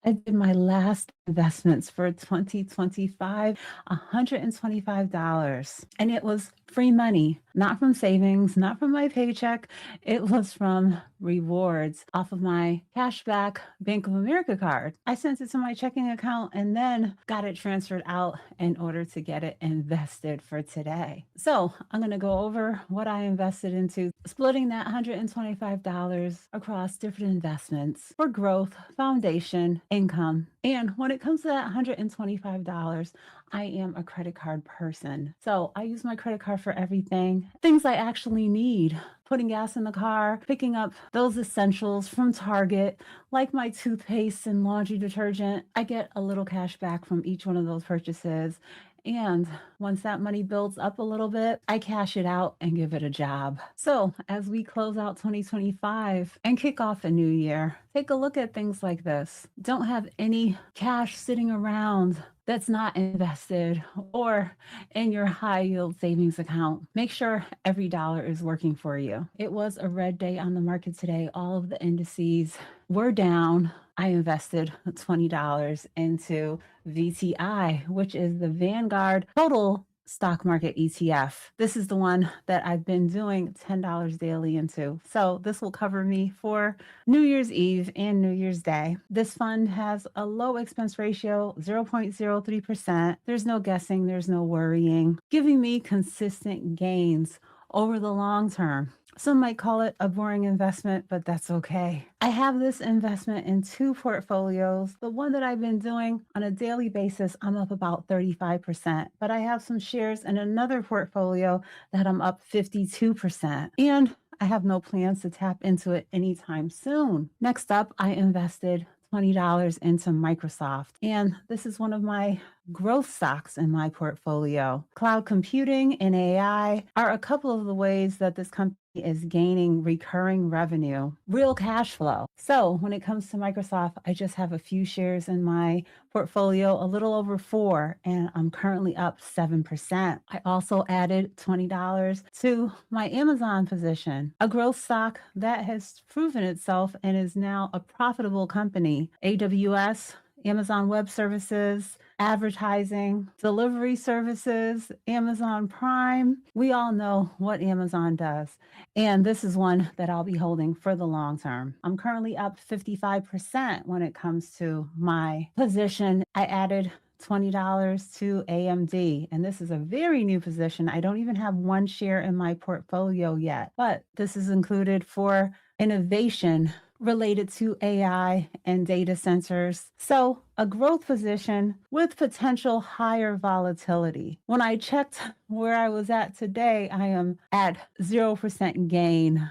I did my last investments for 2025, $125. And it was free money, not from savings, not from my paycheck. It was from rewards off of my cashback Bank of America card. I sent it to my checking account and then got it transferred out in order to get it invested for today. So I'm going to go over what I invested into, splitting that $125 across different investments for growth, foundation, income. And when it comes to that $125, I am a credit card person. So I use my credit card for everything, things I actually need. Putting gas in the car, picking up those essentials from Target, like my toothpaste and laundry detergent. I get a little cash back from each one of those purchases. And once that money builds up a little bit, I cash it out and give it a job. So as we close out 2025 and kick off a new year, take a look at things like this. Don't have any cash sitting around that's not invested or in your high yield savings account. Make sure every dollar is working for you. It was a red day on the market today. All of the indices were down. I invested $20 into VTI, which is the Vanguard Total Stock Market ETF. This is the one that I've been doing $10 daily into. So this will cover me for New Year's Eve and New Year's Day. This fund has a low expense ratio, 0.03%. There's no guessing, there's no worrying, giving me consistent gains over the long term. Some might call it a boring investment, but that's okay. I have this investment in two portfolios. The one that I've been doing on a daily basis, I'm up about 35%, but I have some shares in another portfolio that I'm up 52%. And I have no plans to tap into it anytime soon. Next up, I invested $20 into Microsoft. And this is one of my growth stocks in my portfolio. Cloud computing and AI are a couple of the ways that this company is gaining recurring revenue, real cash flow. So when it comes to Microsoft, I just have a few shares in my portfolio, a little over 4, and I'm currently up 7%. I also added $20 to my Amazon position, a growth stock that has proven itself and is now a profitable company. AWS, Amazon Web Services, advertising, delivery services, Amazon Prime. We all know what Amazon does. And this is one that I'll be holding for the long term. I'm currently up 55% when it comes to my position. I added $20 to AMD, and this is a very new position. I don't even have one share in my portfolio yet, but this is included for innovation related to AI and data centers. So a growth position with potential higher volatility. When I checked where I was at today, I am at 0% gain.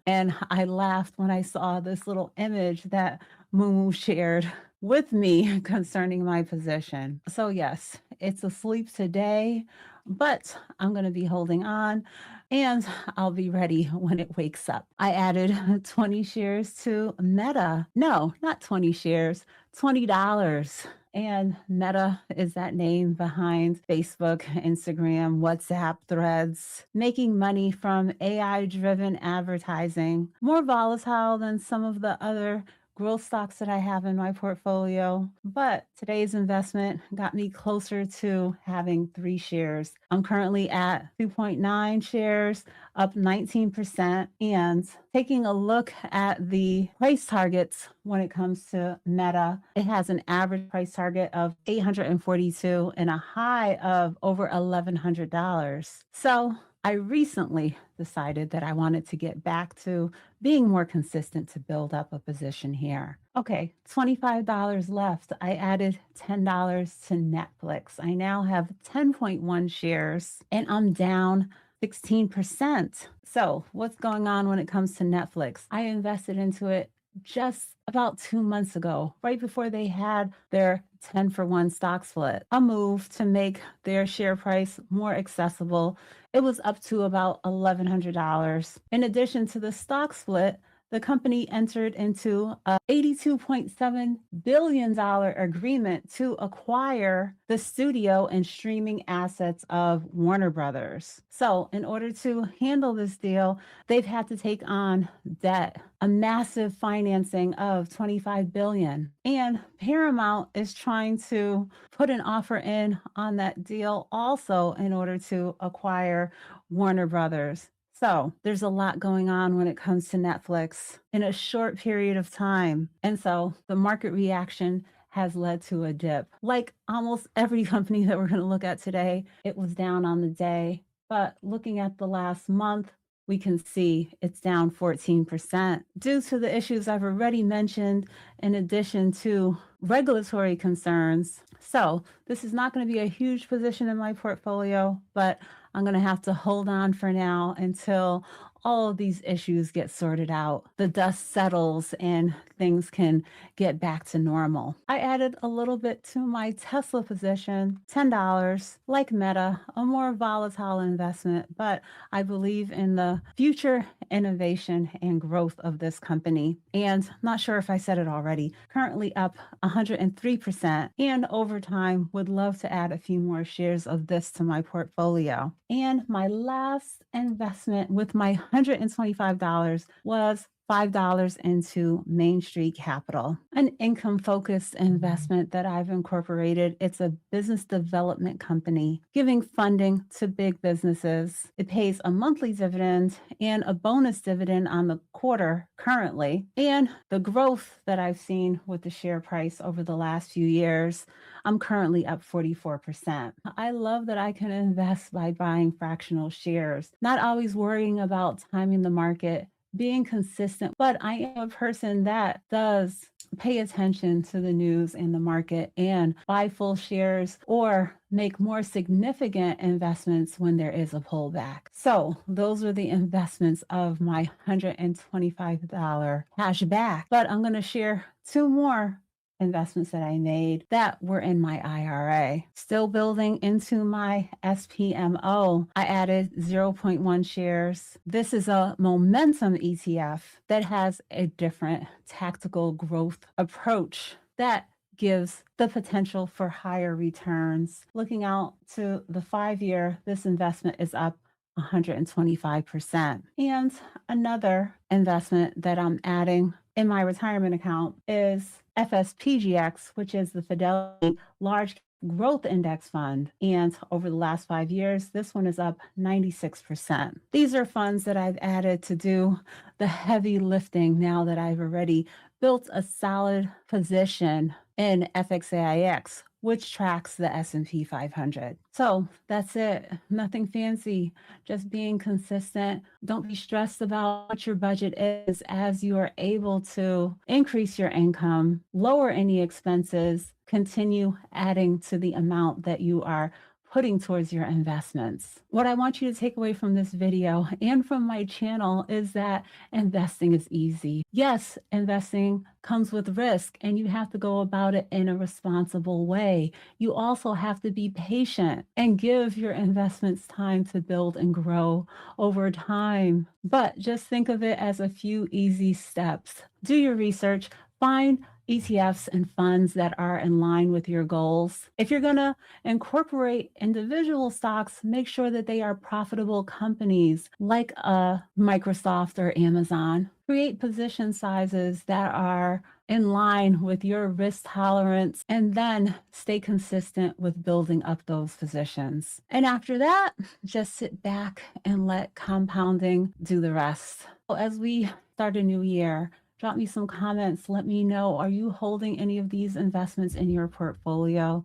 And I laughed when I saw this little image that MooMoo shared with me concerning my position. So yes, it's asleep today, but I'm going to be holding on and I'll be ready when it wakes up. I added 20 shares to Meta. No, not 20 shares, $20. And Meta is that name behind Facebook, Instagram, WhatsApp, Threads, making money from AI-driven advertising, more volatile than some of the other growth stocks that I have in my portfolio. But today's investment got me closer to having 3 shares. I'm currently at 2.9 shares, up 19%. And taking a look at the price targets when it comes to Meta, it has an average price target of $842 and a high of over $1,100. So I recently decided that I wanted to get back to being more consistent to build up a position here. Okay, $25 left. I added $10 to Netflix. I now have 10.1 shares and I'm down 16%. So what's going on when it comes to Netflix? I invested into it just about 2 months ago, right before they had their 10-for-1 stock split, a move to make their share price more accessible. It was up to about $1,100. In addition to the stock split, the company entered into a $82.7 billion agreement to acquire the studio and streaming assets of Warner Brothers. So in order to handle this deal, they've had to take on debt, a massive financing of $25 billion. And Paramount is trying to put an offer in on that deal also in order to acquire Warner Brothers. So there's a lot going on when it comes to Netflix in a short period of time. And so the market reaction has led to a dip. Like almost every company that we're going to look at today, it was down on the day. But looking at the last month, we can see it's down 14% due to the issues I've already mentioned, in addition to regulatory concerns. So this is not going to be a huge position in my portfolio, but I'm going to have to hold on for now until all of these issues get sorted out, the dust settles, and things can get back to normal. I added a little bit to my Tesla position, $10, like Meta, a more volatile investment, but I believe in the future innovation and growth of this company. And not sure if I said it already, currently up 103%, and over time would love to add a few more shares of this to my portfolio. And my last investment with my $125 was $5 into Main Street Capital, an income-focused investment that I've incorporated. It's a business development company giving funding to big businesses. It pays a monthly dividend and a bonus dividend on the quarter currently. And the growth that I've seen with the share price over the last few years, I'm currently up 44%. I love that I can invest by buying fractional shares, not always worrying about timing the market, being consistent, but I am a person that does pay attention to the news and the market and buy full shares or make more significant investments when there is a pullback. So those are the investments of my $125 cash back. But I'm going to share two more investments that I made that were in my IRA. Still building into my SPMO, I added 0.1 shares. This is a momentum ETF that has a different tactical growth approach that gives the potential for higher returns. Looking out to the 5-year, this investment is up 125%. And another investment that I'm adding in my retirement account is FSPGX, which is the Fidelity Large Growth Index Fund. And over the last 5 years, this one is up 96%. These are funds that I've added to do the heavy lifting now that I've already built a solid position in FXAIX, which tracks the S&P 500. So that's it. Nothing fancy, just being consistent. Don't be stressed about what your budget is as you are able to increase your income, lower any expenses, continue adding to the amount that you are putting towards your investments. What I want you to take away from this video and from my channel is that investing is easy. Yes, investing comes with risk and you have to go about it in a responsible way. You also have to be patient and give your investments time to build and grow over time. But just think of it as a few easy steps. Do your research, find ETFs and funds that are in line with your goals. If you're going to incorporate individual stocks, make sure that they are profitable companies like Microsoft or Amazon. Create position sizes that are in line with your risk tolerance, and then stay consistent with building up those positions. And after that, just sit back and let compounding do the rest. So as we start a new year, drop me some comments. Let me know, are you holding any of these investments in your portfolio?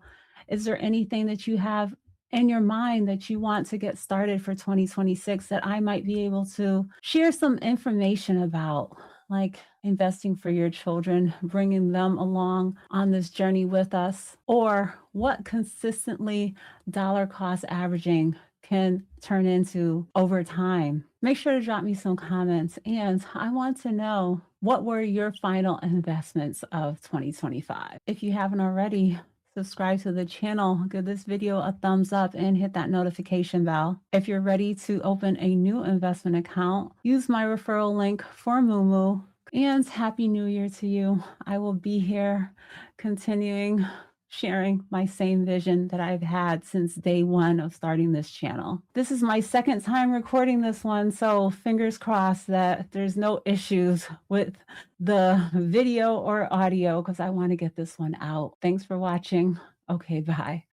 Is there anything that you have in your mind that you want to get started for 2026 that I might be able to share some information about, like investing for your children, bringing them along on this journey with us, or what consistently dollar cost averaging can turn into over time? Make sure to drop me some comments, and I want to know, what were your final investments of 2025? If you haven't already, subscribe to the channel, give this video a thumbs up, and hit that notification bell. If you're ready to open a new investment account, use my referral link for MooMoo. And Happy New Year to you. I will be here continuing sharing my same vision that I've had since day one of starting this channel. This is my second time recording this one, so fingers crossed that there's no issues with the video or audio because I want to get this one out. Thanks for watching. Okay, bye.